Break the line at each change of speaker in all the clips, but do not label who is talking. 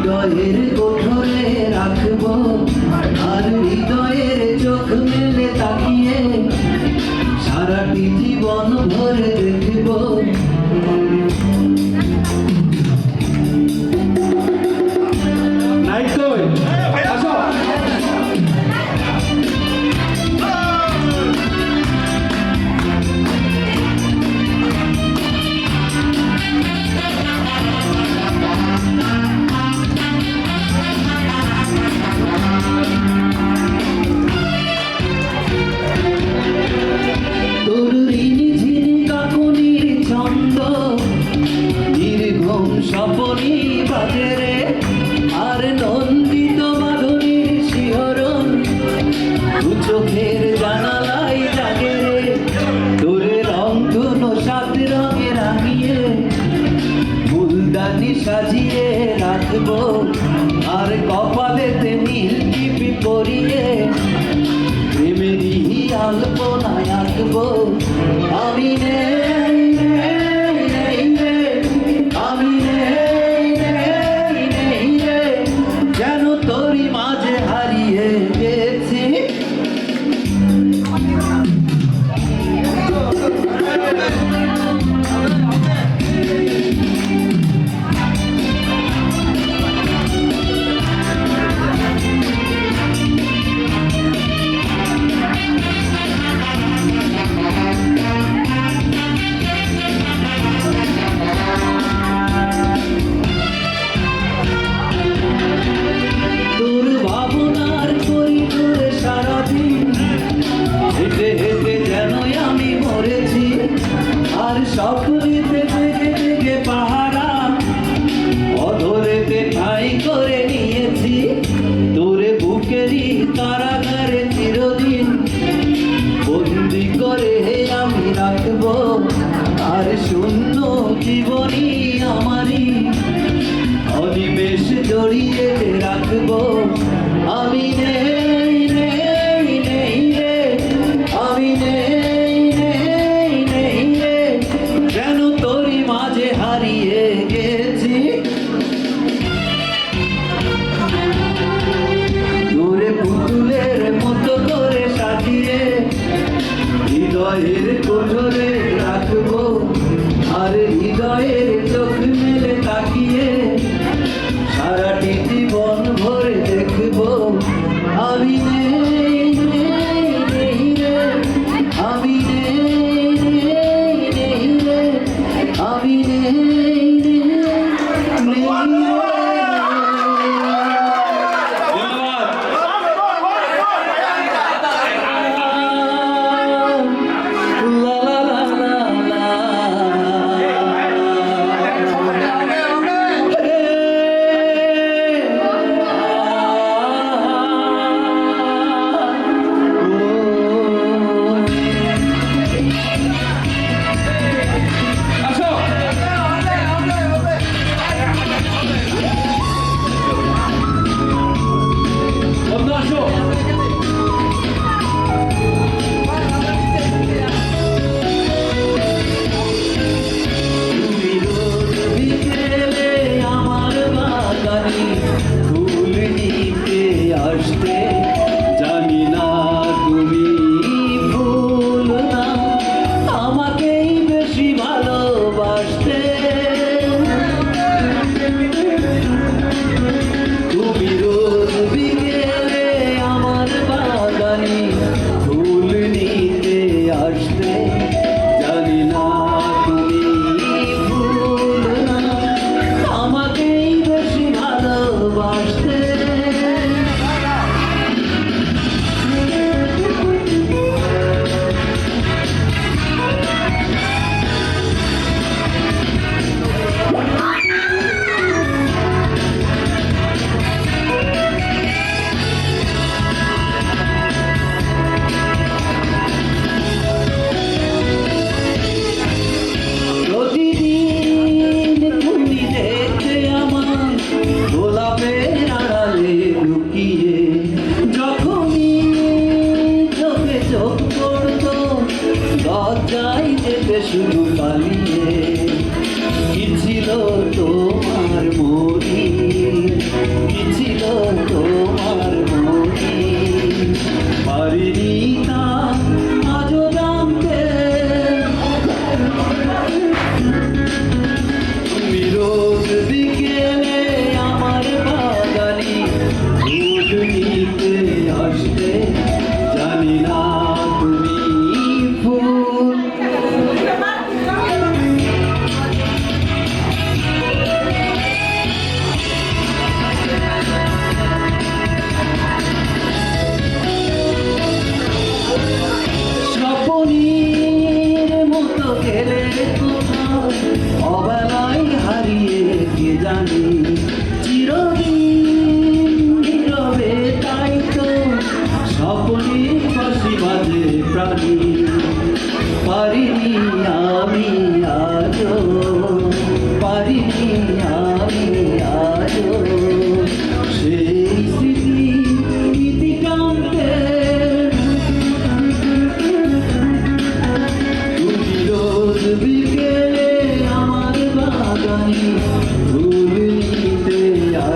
হৃদয়ের কোঠরে রাখবো আর হৃদয়ের চোখ মেলে তাকিয়ে সারাটি জীবন ভরে দেখবো। স্বপনী বাজে রে আর নন্দিত মাধুরীর শিহরণ দু চোখের জানালাই জাগে রে। তোরে রং ধুনো সাত রঙে রাঙিয়ে ফুলদানি সাজিয়ে রাখবো আর কপালেতে নীল টিপি পরিয়ে প্রেমেরই আলপনায় আঁকবো। আমি স্বপ্নেতে থেকে থেকে পাহারা অধরেতে ঠাই করে নিয়েছি তোরে বুকেরই কারাগারে চিরদিন বন্দি করে আমি রাখবো আর শূন্য জীবনী আমারই অনিমেষ জড়িয়ে রাখবো। আমি নেই নেই নেই রে আমি নেই হারিয়ে গেছি তোরে পুতুলের মতো করে সাজিয়ে হৃদয়ের কোঠরে রাখবো আর হৃদয়ের চোখ মেলে তাকিয়ে সারাটি জীবন ভরে দেখবো। আমি নেই নেই নেই রে আমি নেই নেই নেই রে আমি নেই। জানি না তুমি ফুল না আমাকেই বেশি ভালোবাসতে তুমি রোজ বিকেলে আমার বাগানে ফুল নিতে আসতে জানি না তুমি ফুল না আমাকেই বেশি ভালোবাসতে। লজ্জায় যেতে শুধু পালিয়ে কি ছিল তোমার মরি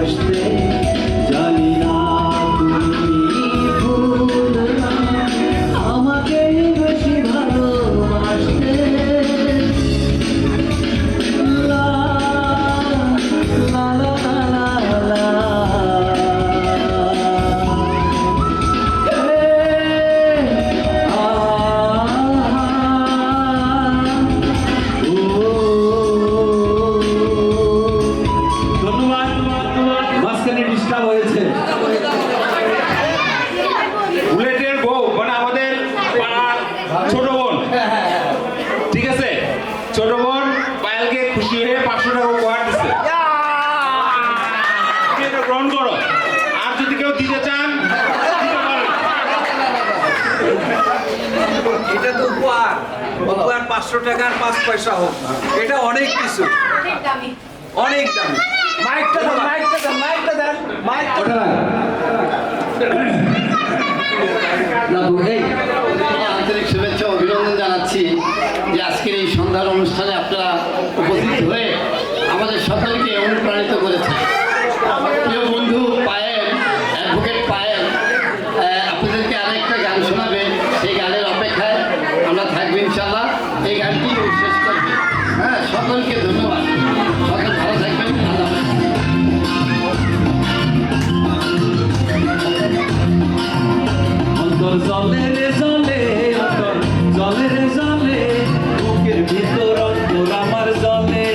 আসতে জানি না তুমি ভুল না আমাকেই বেশি ভালোবাসতে লা লা লা লা লা
বুলেটের বউ মানে আমাদের পাড়ার ছোট বোন, ঠিক আছে? ছোট বোন পায়েলকে খুশি হয়ে 500 টাকা উপহার দিচ্ছে, এটা গ্রহণ করো। আর যদি কেউ দিতে চান দিতে পারেন।
এটা তো উপহার, উপহার 500 টাকার 5 পয়সা হোক, এটা অনেক কিছু, অনেক দামি। মাইকটা দাও, মাইকটা দাও, মাইকটা দাও, মাইকটা দাও।
আন্তরিক শুভেচ্ছা ও অভিনন্দন জানাচ্ছি যে আজকের এই সন্ধ্যার অনুষ্ঠানে আপনারা উপস্থিত হয়ে আমাদের সকলকে অনুপ্রাণিত করেছে। প্রিয় বন্ধু পায়েল, অ্যাডভোকেট পায়েল আপনাদেরকে আরেকটা গান শোনাবে, সেই গানের অপেক্ষায় আমরা থাকবো ইনশাল্লাহ। এই গানটি শেষ করবে। হ্যাঁ, সকলকে ধন্যবাদ, সকল ভালো থাকবেন, আল্লাহ হাফেজ।
অন্তর জলে রে জলে, অন্তর জলে রে জলে, বুকের ভিতর অন্তর আমার জলে।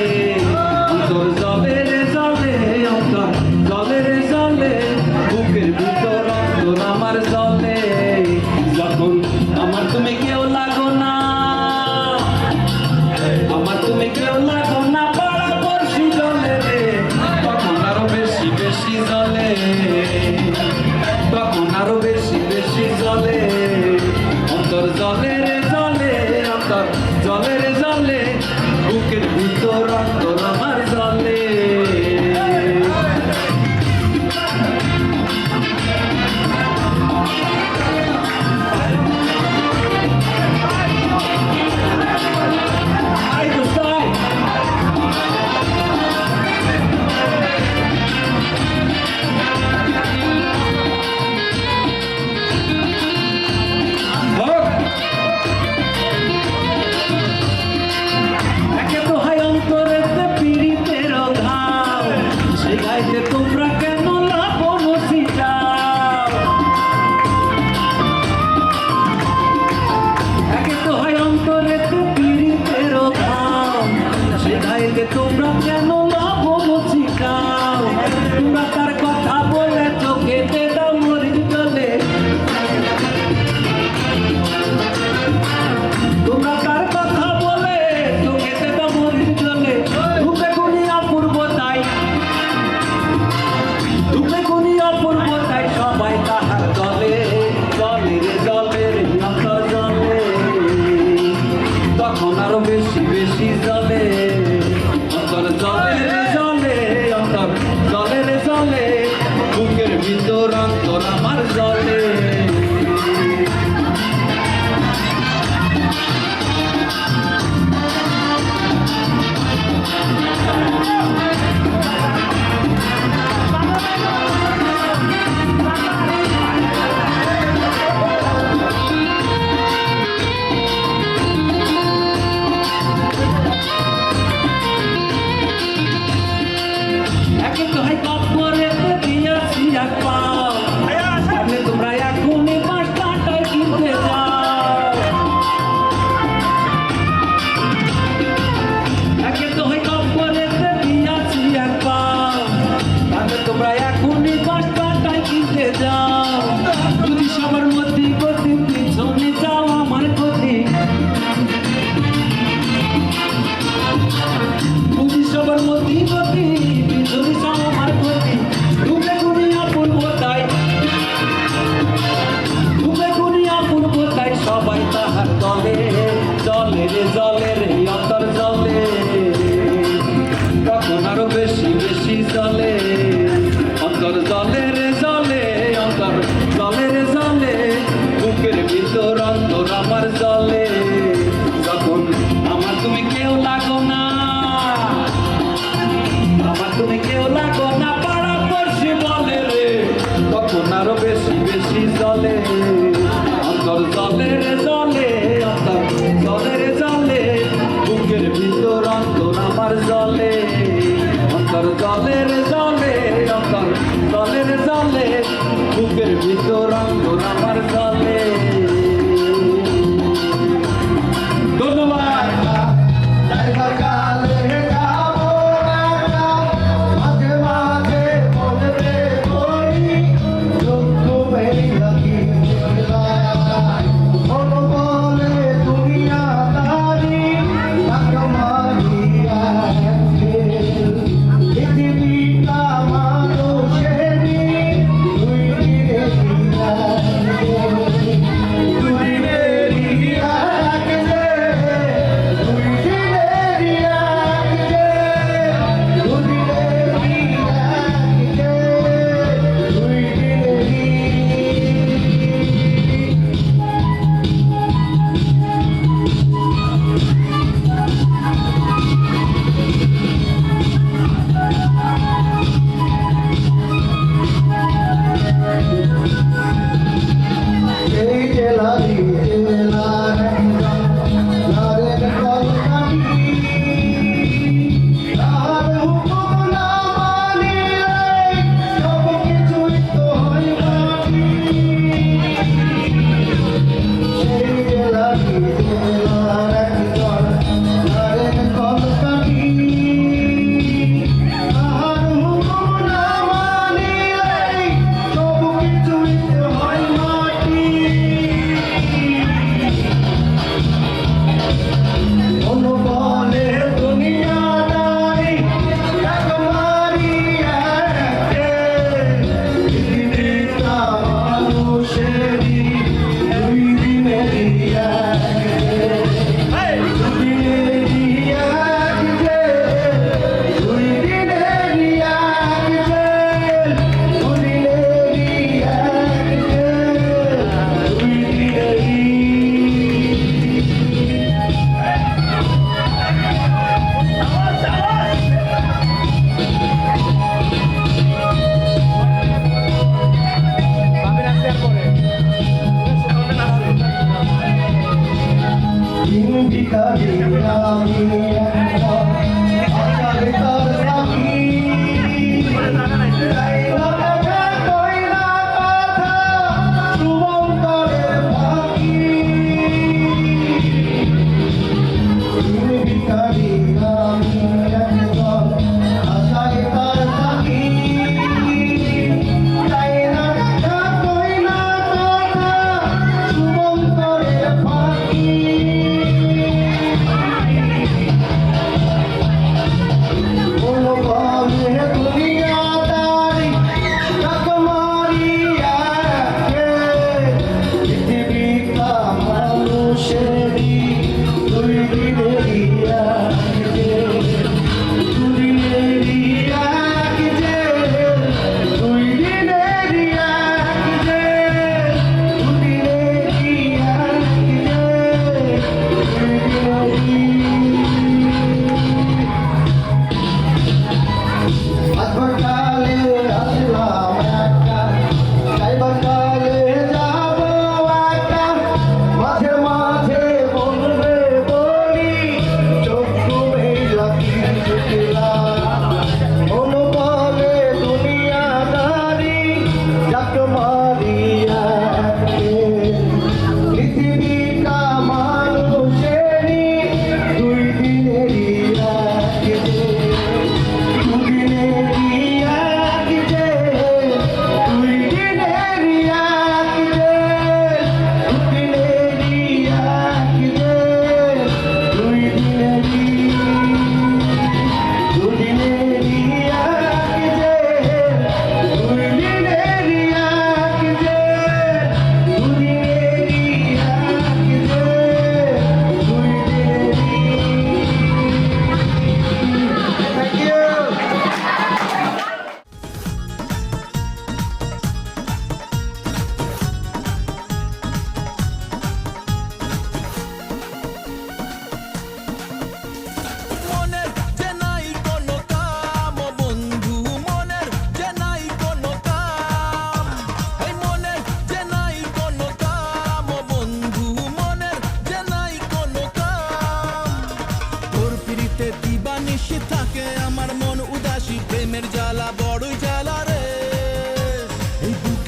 অন্তর জলে রে জলে, অন্তর জলে রে জলে, বুকের ভিতর অন্তর আমার জলে। যখন আমার তুমি কেউ লাগো না, আমার তুমি কেউ লাগো না, পাড়া পড়শি জলে রে, তখন আরো বেশি বেশি জলে, তখন আরো বেশি বেশি জলে। অন্তর জলে রে জলে, অন্তর জলে রে জলে, বুকের ভিতর অন্তর আমার জলে। আই তো তাই একে তো হয় অন্তরেতে পীড়িতের ঘাও, সেই গাইতে তোমরা কেন লাবণ ছিটাও? একে তো হয় অন্তরেতে পীড়িতের ঘাও, সেই গাইতে তোমরা কেন লাবণ ছিটাও? তোমরা তার কথা বলে চোখেতে দাও মরিচ জলে, তোমরা তার কথা বলে চোখেতে দাও মরিচ জলে। রূপে গুণী অপূর্বতাই, রূপে গুণী অপূর্বতাই সবাই তাহার জলে, জলে রে জলে রে অন্তর জলে, তখন আরো বেশি বেশি জলে। অন্তর জলে রে জলে, অন্তর জলে রে জলে, বুকের ভিতর অন্তর আমার জলে। একে তো হয় কপরে দিয়াছি এক পাও, ভাবলে তোমরা এখনই 5 টাকায় কিনতে যাও। একে তো হয় কপরে দিয়াছি এক পাও, ভাবলে তোমরা এখনই 5 টাকায় কিনতে যাও। যদি সবার মধ্যে গতি পিছনে যাও আমার ক্ষতি, যদি সবার মধ্যে গতি পিছনে যাও আমার ক্ষতি। রূপে গুণী অপূর্বতাই, রূপে গুণী অপূর্বতাই সবাই তাহার জলে, জলে রে জলে রে অন্তর জলে, তখন আরো বেশি বেশি জলে। অন্তর জলে রে জলে, অন্তর জলে রে জলে, বুকের ভিতর অন্তর আমার জলে। যখন আমার তুমি কেউ লাগো না, আমার তুমি কেউ লাগো না, পাড়া পড়শি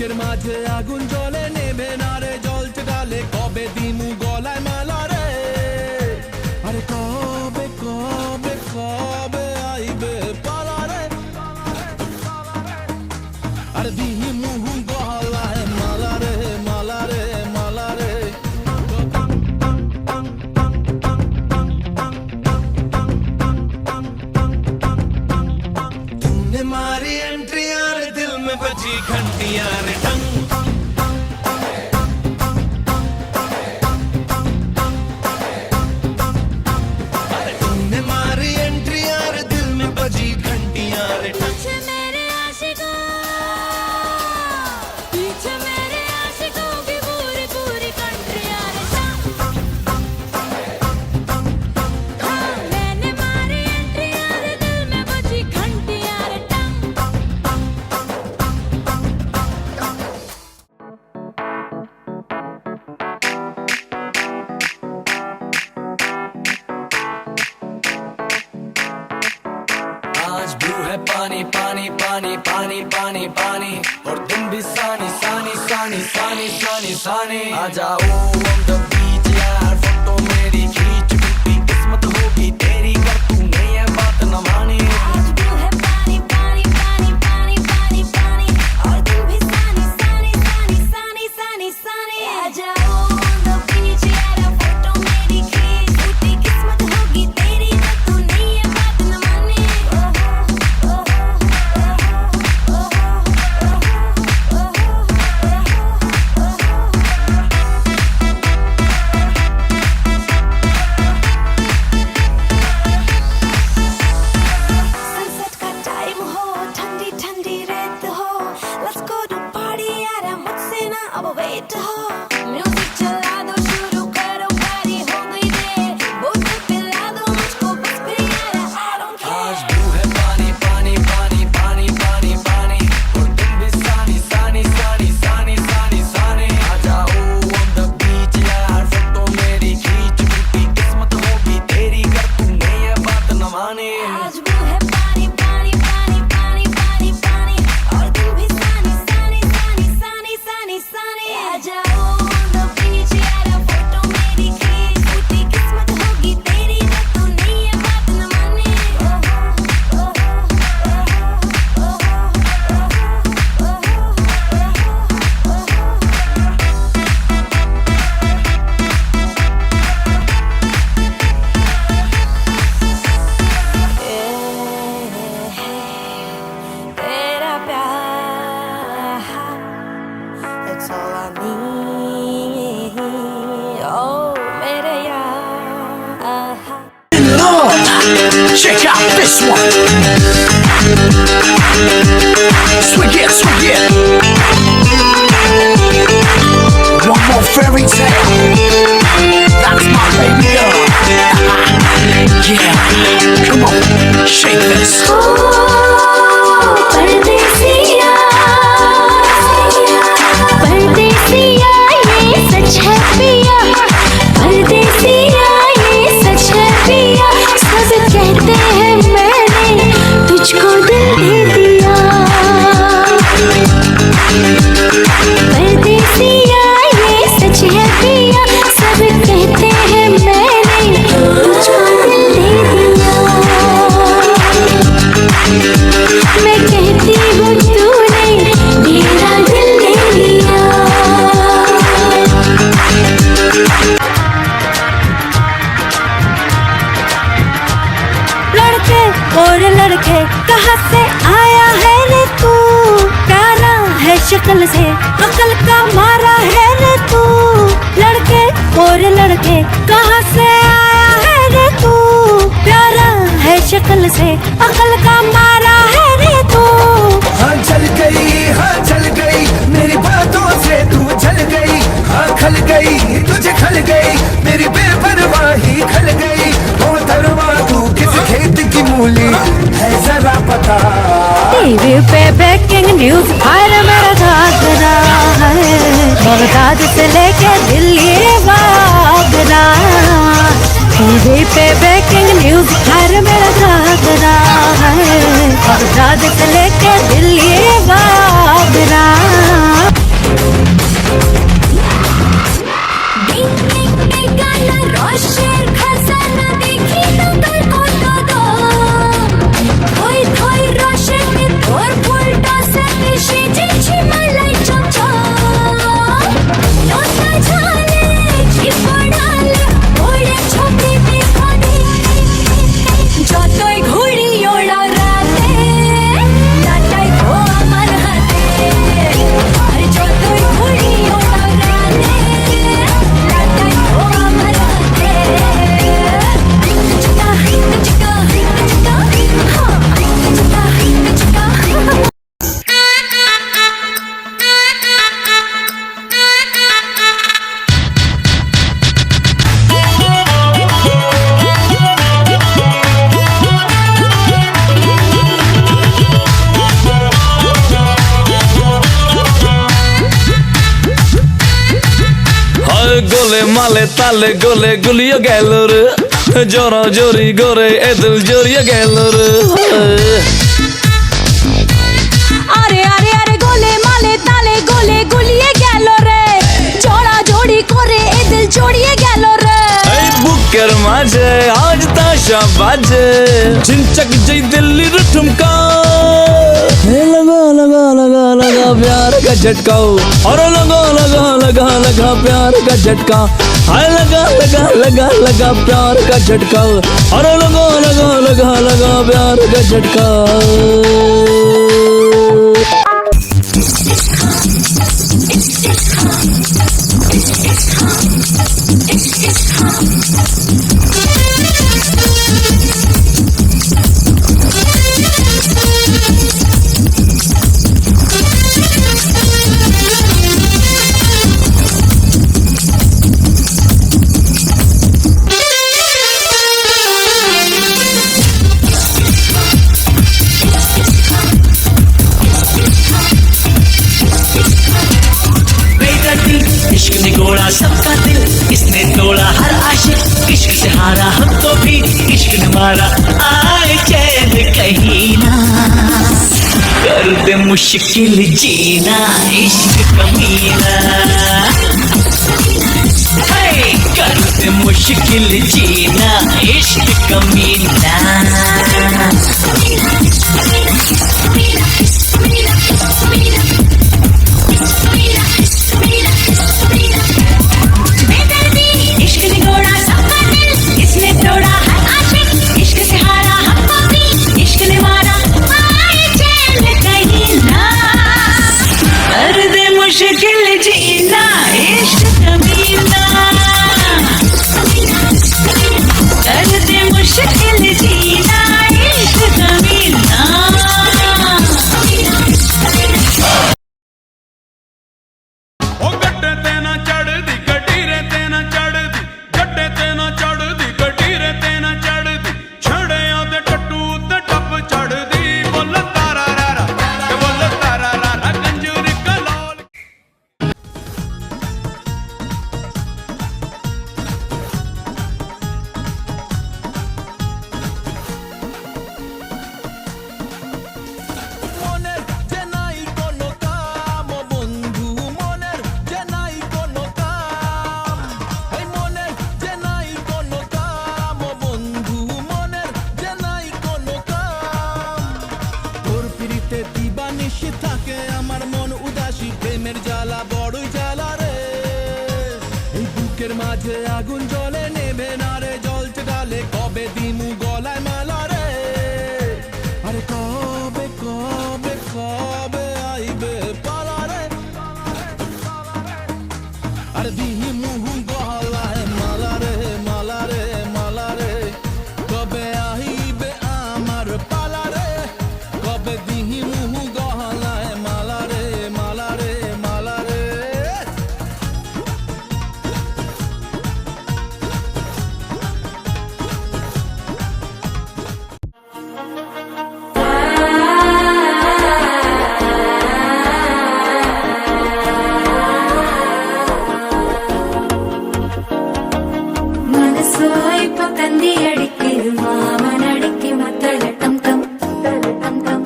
বুকের মাঝে আগুন জ্বলে নেবে না রে জল ডালে কবে দিমু গলায় মালা রে আরে কবে কবে কবে আইবে পালা রে আরে দিমু গলায় মালা রে মালা রে মালা রে तुमने मारी एंट्री यार दिल में बजी घंटियां रे टंग अरे तुमने मारी एंट्री यार दिल में बजी घंटियां रे टंग
पीछे मेरे आशिकों की पूरी पूरी कंट्रियां रे हाँ, मैंने मारी एंट्री यार दिल में बजी घंटियां रे टंग
आज ब्लू है पानी पानी पानी पानी पानी पानी और तुम भी सानी सानी सानी सानी सानी सानी आ जाओ on the beach यार फोटो मेरी खींच टूटी किस्मत होगी तेरी कर तूने ये बात न मानी
आज ब्लू है पानी पानी पानी पानी पानी पानी और तुम भी सानी सानी सानी सानी सानी सानी आ जाओ on the beach यार फोटो मेरी खींच टूटी किस्मत होगी तेरी तो तूने ये बात न मानी सनसेट का टाइम हो ठंडी ठंडी रेत हो लेट्स गो टू पार्टी यार मुझसे ना अब वेट हो म्यूजिक चला दो शुरू करो पार्टी हो गई देर बोतल पिला दो मुझको बस फिर यार आई डोंट
आज
केयर
ब्लू है पानी पानी पानी पानी पानी पानी और तुम भी सानी सानी सानी सानी सानी सानी आ जाओ on the beach यार फोटो मेरी खींच टूटी किस्मत होगी तेरी कर तूने ये बात न मानी
आज ब्लू है पानी पानी पानी पानी पानी पानी और तुम भी सानी सानी सानी सानी सानी सानी आ जाओ on the beach यार फोटो मेरी खींच टूटी किस्मत होगी तेरी तो तूने ये बात न मानी तेरा प्यार It's all I need Oh मेरे यार
Check out this one. Swing it, swing it. One more fairy tale. That's my baby girl. Yeah, come on, shake this.
परदेसिया परदेसिया ये सच है पिया परदेसिया ये सच है पिया सब कहते हैं मैंने तुझको दिल दे दिया परदेसिया ये सच है पिया सब कहते हैं मैंने तुझको दिल दे दिया मैं कहती हूँ तूने मेरा दिल ले लिया लड़के और लड़के कहाँ से आया है रे तू प्यारा है शक्ल से अकल का मारा है रे तू लड़के और लड़के कहाँ से आया है रे तू प्यारा है शक्ल से अकल का मारा है रे तू
हाँ चल गई मेरी बातों से तू चल गई हाँ खल गई तुझे खल गई मेरी बेपरवाही खल गई ओ दरवा तू किस खेत की मूली है जरा पता
टीवी पे ब्रेकिंग न्यूज हर मेरा घाघरा है बगदाद से लेके दिल्ली वागरा टीवी पे ब्रेकिंग न्यूज हर मेरा घाघरा है बगदाद से लेके दिल्ली वागरा
গোলে মালে তালে গোলে গুলিয়ে গেল রে জোরা জোরি গোরে এদল জড়িয়ে গেল রে
আরে আরে আরে গোলে মালে তালে গোলে গুলিয়ে গেল রে জোড়া জোড়ি করে এ দিল জড়িয়ে গেল রে
এই বুকের মাঝে আজ তাশা বাজে চিনচক জই দিল্লির ঠুমকা लगा लगा लगा लगा प्यार का झटका और लगा लगा लगा लगा प्यार का झटका हाय लगा लगा लगा लगा प्यार का झटका और लगा लगा लगा लगा प्यार का झटका
इश्क ने गोड़ा सबका दिल इसने तोड़ा हर आशिक इश्क से हारा हमको भी इश्क ने मारा आए चैन कहीं ना कर दे मुश्किल जीना इश्क कमीना कर दे मुश्किल जीना इश्क कमीना
इश्क ने गोड़ा सबका दिल इसने तोड़ा हर आशिक इश्क से हारा हमको भी इश्क ने मारा आए चैन कहीं ना
कर दे मुश्किल जीना इश्क कमीना कर दे मुश्किल जीना इश्क कमीना
ਉਹ ਗੱਡੇ ਤੇ ਨਾ ਚੜਦੀ ਗੱਡੀਰੇ ਤੇ ਨਾ ਚੜਦੀ ਗੱਡੇ ਤੇ ਨਾ ਚੜਦੀ ਗੱਡੀਰੇ ਤੇ ਨਾ ਚੜਦੀ ਛੜਿਆਂ ਦੇ ਟੱਟੂ ਤੇ ਟੱਪ ਚੜਦੀ ਬੁੱਲ ਤਾਰਾ ਰਾਰਾ ਤੇ ਬੁੱਲ ਤਾਰਾ ਰਾਰਾ ਕੰਜੂਰ ਕਲੋਲ
মনের যে নাই কোনো কাম ও বন্ধু মনের যে নাই কোনো কাম এই মনের যে নাই কোনো কাম ও বন্ধু মনের যে নাই কোনো কাম তোর পিড়িতে দিবানিশি থাকে আমার মন উদাসী প্রেমের জ্বালা বড়ই জ্বালা রে এই বুকের মাঝে আগুন জ্বলে নেবে না রে জ্বলছে ডালে কবে দিমু গলায় মালা রে আরে কবে কবে কবে আইবে পালা রে আরে দিহি মুহু গলায় মালা রে মালা রে মালা রে কবে আইবে আমার পালা রে কবে দিহি মুহু গলায় মালা রে মালা রে মালা রে
മനസ്സോയി പക്കന്തി അടിക്കരു മാമനടിക്ക് മത്തല ടം ടം ടം ടം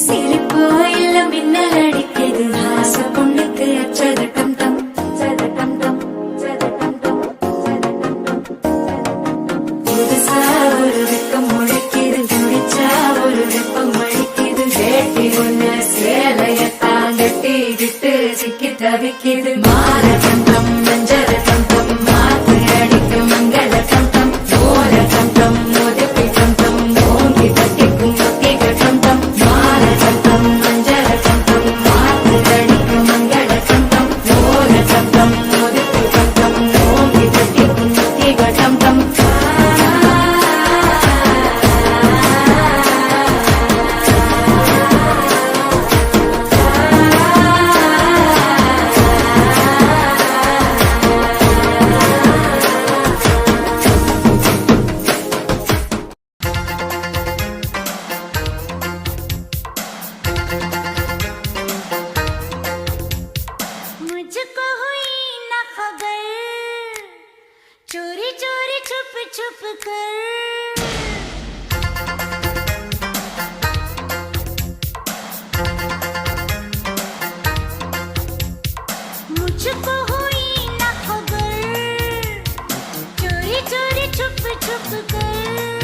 സിലിപ്പോയില്ല മിന്നലടിക്കരു ഹാസ പൊണ്ണുക്ക് അച്ചത ടം ടം ടം ടം പുതുസാ ഒരു വെക്കം മുഴക്കിയത് കുടിച്ചാ ഒരു വെപ്പം മഴിക്കിയത് കേട്ടി ഒന്ന് സേലയത്താൻ കെട്ടിയിട്ട് സിക്കി തവിക്കിയത് മാല ടം ടം മഞ്ചര ടം ടം മാത്ത് അടിക്കും മംഗല ടം ടം മോല ടം ടം മോദപ്പി ടം ടം മോങ്കി തട്ടിക്കും മത്തിക ടം ടം മാല ടം ടം മഞ്ചര ടം ടം മാല मुझको हुई ना खबर चोरी चोरी छुप छुप कर